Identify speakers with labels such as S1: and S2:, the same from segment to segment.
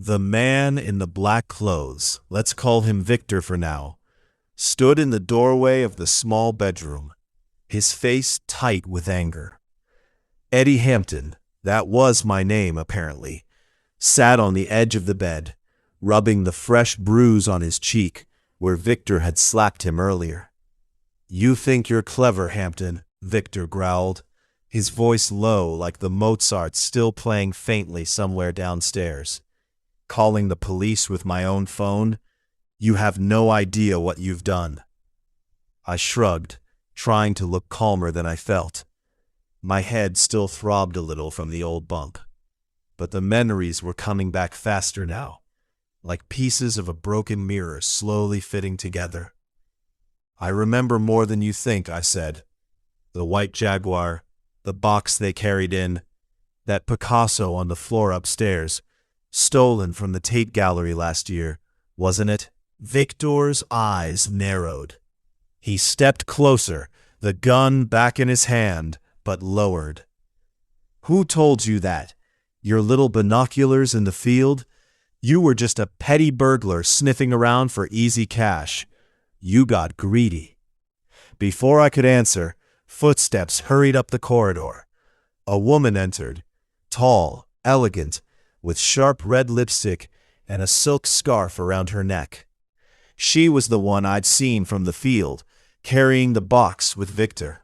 S1: The man in the black clothes, let's call him Victor for now, stood in the doorway of the small bedroom, his face tight with anger. Eddie Hampton, that was my name apparently, sat on the edge of the bed, rubbing the fresh bruise on his cheek where Victor had slapped him earlier. "You think you're clever, Hampton," Victor growled, his voice low like the Mozart still playing faintly somewhere downstairs. "Calling the police with my own phone? You have no idea what you've done." I shrugged, trying to look calmer than I felt. My head still throbbed a little from the old bump, but the memories were coming back faster now, like pieces of a broken mirror slowly fitting together. "I remember more than you think," I said. "The white Jaguar, the box they carried in, that Picasso on the floor upstairs, stolen from the Tate Gallery last year, wasn't it?" Victor's eyes narrowed. He stepped closer, the gun back in his hand, but lowered. "Who told you that? Your little binoculars in the field? You were just a petty burglar sniffing around for easy cash. You got greedy." Before I could answer, footsteps hurried up the corridor. A woman entered, tall, elegant, with sharp red lipstick and a silk scarf around her neck. She was the one I'd seen from the field, carrying the box with Victor.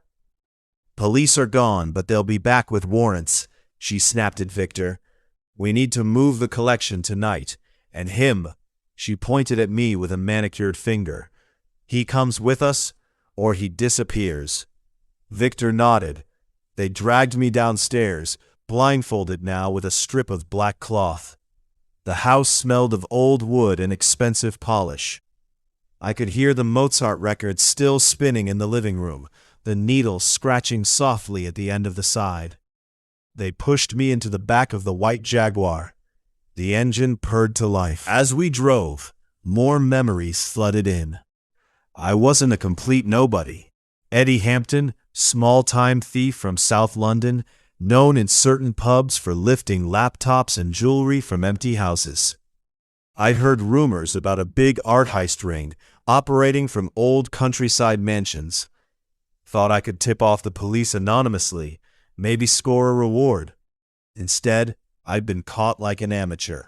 S1: "Police are gone, but they'll be back with warrants," she snapped at Victor. "We need to move the collection tonight, and him," she pointed at me with a manicured finger, "he comes with us, or he disappears." Victor nodded. They dragged me downstairs, blindfolded now with a strip of black cloth. The house smelled of old wood and expensive polish. I could hear the Mozart record still spinning in the living room, the needle scratching softly at the end of the side. They pushed me into the back of the white Jaguar. The engine purred to life. As we drove, more memories flooded in. I wasn't a complete nobody. Eddie Hampton, small-time thief from South London, known in certain pubs for lifting laptops and jewelry from empty houses. I'd heard rumors about a big art heist ring operating from old countryside mansions. Thought I could tip off the police anonymously, maybe score a reward. Instead, I'd been caught like an amateur.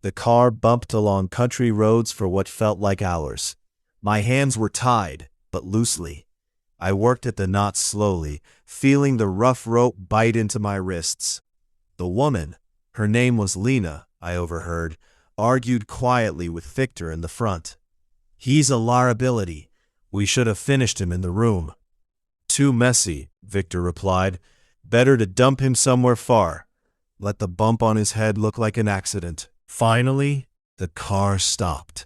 S1: The car bumped along country roads for what felt like hours. My hands were tied, but loosely. I worked at the knots slowly, feeling the rough rope bite into my wrists. The woman, her name was Lena, I overheard, argued quietly with Victor in the front. "He's a liability. We should have finished him in the room." "Too messy," Victor replied. "Better to dump him somewhere far. Let the bump on his head look like an accident." Finally, the car stopped.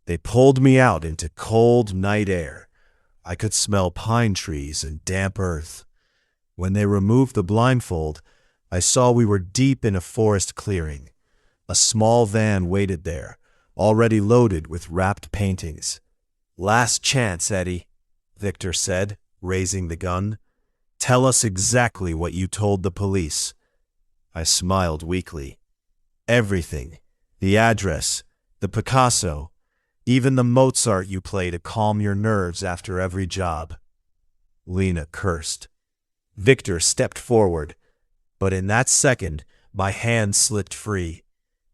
S1: They pulled me out into cold night air. I could smell pine trees and damp earth. When they removed the blindfold, I saw we were deep in a forest clearing. A small van waited there, already loaded with wrapped paintings. "Last chance, Eddie," Victor said, raising the gun. "Tell us exactly what you told the police." I smiled weakly. "Everything. The address, the Picasso, even the Mozart you play to calm your nerves after every job." Lena cursed. Victor stepped forward, but in that second, my hand slipped free.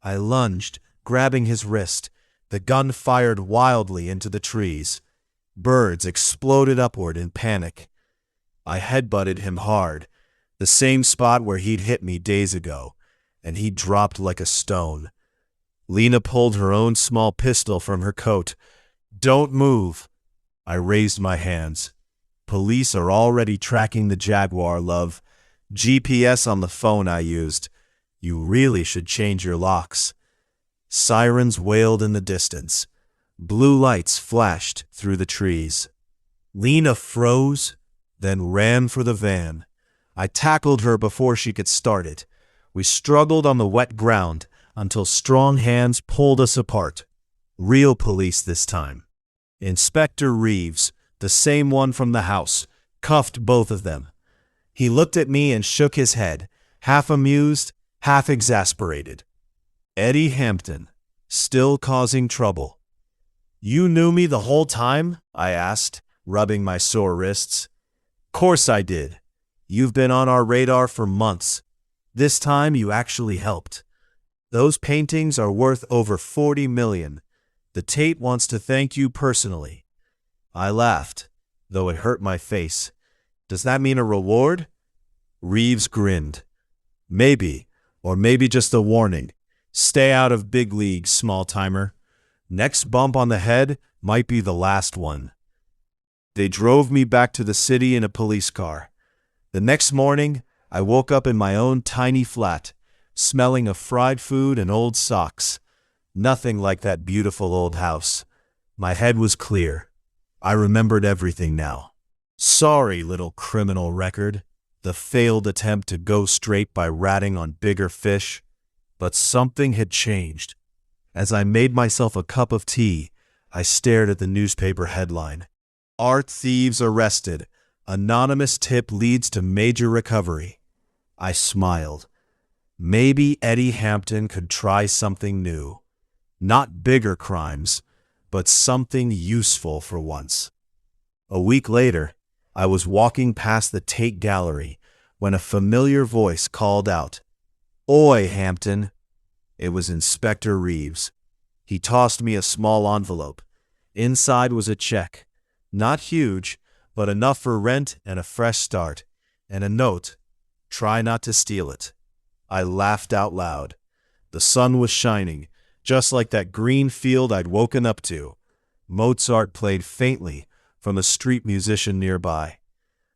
S1: I lunged, grabbing his wrist. The gun fired wildly into the trees. Birds exploded upward in panic. I headbutted him hard, the same spot where he'd hit me days ago, and he dropped like a stone. Lena pulled her own small pistol from her coat. "Don't move." I raised my hands. "Police are already tracking the Jaguar, love. GPS on the phone I used. You really should change your locks." Sirens wailed in the distance. Blue lights flashed through the trees. Lena froze, then ran for the van. I tackled her before she could start it. We struggled on the wet ground until strong hands pulled us apart. Real police this time. Inspector Reeves, the same one from the house, cuffed both of them. He looked at me and shook his head, half amused, half exasperated. Eddie Hampton, still causing trouble. You knew me the whole time? I asked, rubbing my sore wrists. Course I did. You've been on our radar for months. This time you actually helped. Those paintings are worth over 40 million. The Tate wants to thank you personally. I laughed, though it hurt my face. Does that mean a reward? Reeves grinned. Maybe, or maybe just a warning. Stay out of big leagues, small-timer. Next bump on the head might be the last one. They drove me back to the city in a police car. The next morning, I woke up in my own tiny flat, smelling of fried food and old socks. Nothing like that beautiful old house. My head was clear. I remembered everything now. Sorry, little criminal record. The failed attempt to go straight by ratting on bigger fish. But something had changed. As I made myself a cup of tea, I stared at the newspaper headline. Art thieves arrested. Anonymous tip leads to major recovery. I smiled. Maybe Eddie Hampton could try something new. Not bigger crimes, but something useful for once. A week later, I was walking past the Tate Gallery when a familiar voice called out, "Oi, Hampton!" It was Inspector Reeves. He tossed me a small envelope. Inside was a check. Not huge, but enough for rent and a fresh start. And a note, "Try not to steal it." I laughed out loud. The sun was shining, just like that green field I'd woken up to. Mozart played faintly from a street musician nearby.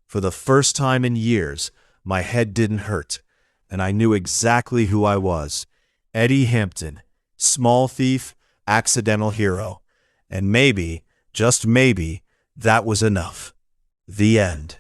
S1: For the first time in years, my head didn't hurt, and I knew exactly who I was. Eddie Hampton, small thief, accidental hero. And maybe, just maybe, that was enough. The end.